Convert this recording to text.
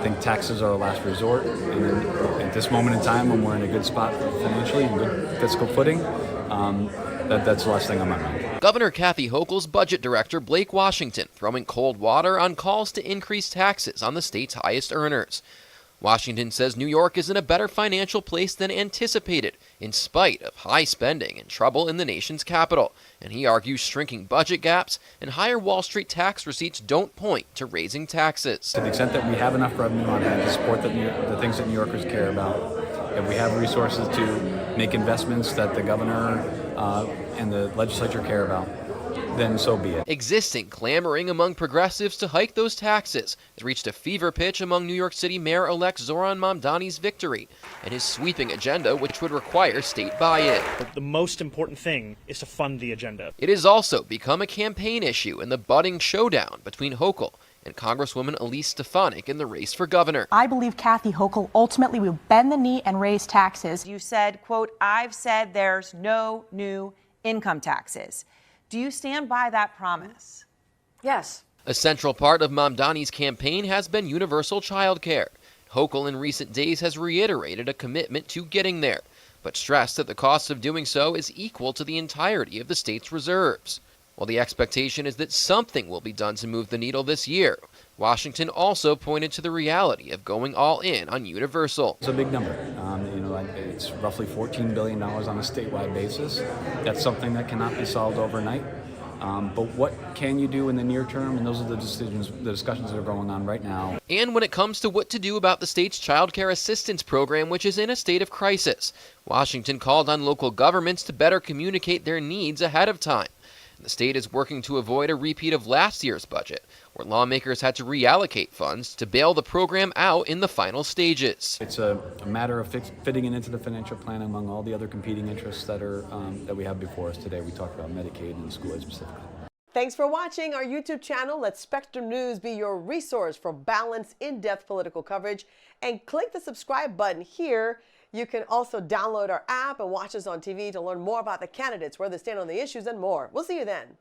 think taxes are a last resort, and at this moment in time, when we're in a good spot financially and good fiscal footing, that's the last thing on my mind. Governor Kathy Hochul's budget director Blake Washington throwing cold water on calls to increase taxes on the state's highest earners. Washington says New York is in a better financial place than anticipated, in spite of high spending and trouble in the nation's capital, and he argues shrinking budget gaps and higher Wall Street tax receipts don't point to raising taxes. To the extent that we have enough revenue on hand to support the things that New Yorkers care about, if we have resources to make investments that the governor and the legislature care about, then so be it. Existing clamoring among progressives to hike those taxes has reached a fever pitch among New York City Mayor-elect Zohran Mamdani's victory and his sweeping agenda, which would require state buy-in. The most important thing is to fund the agenda. It has also become a campaign issue in the budding showdown between Hochul and Congresswoman Elise Stefanik in the race for governor. I believe Kathy Hochul ultimately will bend the knee and raise taxes. You said, quote, "I've said there's no new income taxes." Do you stand by that promise? Yes. A central part of Mamdani's campaign has been universal child care. Hochul in recent days has reiterated a commitment to getting there, but stressed that the cost of doing so is equal to the entirety of the state's reserves. While the expectation is that something will be done to move the needle this year, Washington also pointed to the reality of going all in on universal. It's a big number. It's roughly $14 billion on a statewide basis. That's something that cannot be solved overnight. But what can you do in the near term? And those are the discussions that are going on right now. And when it comes to what to do about the state's child care assistance program, which is in a state of crisis, Washington called on local governments to better communicate their needs ahead of time. The state is working to avoid a repeat of last year's budget, where lawmakers had to reallocate funds to bail the program out in the final stages. It's a matter of fitting it into the financial plan among all the other competing interests that we have before us today. We talked about Medicaid and school aid specifically. Thanks for watching our YouTube channel. Let Spectrum News be your resource for balanced, in-depth political coverage. And click the subscribe button here. You can also download our app and watch us on TV to learn more about the candidates, where they stand on the issues, and more. We'll see you then.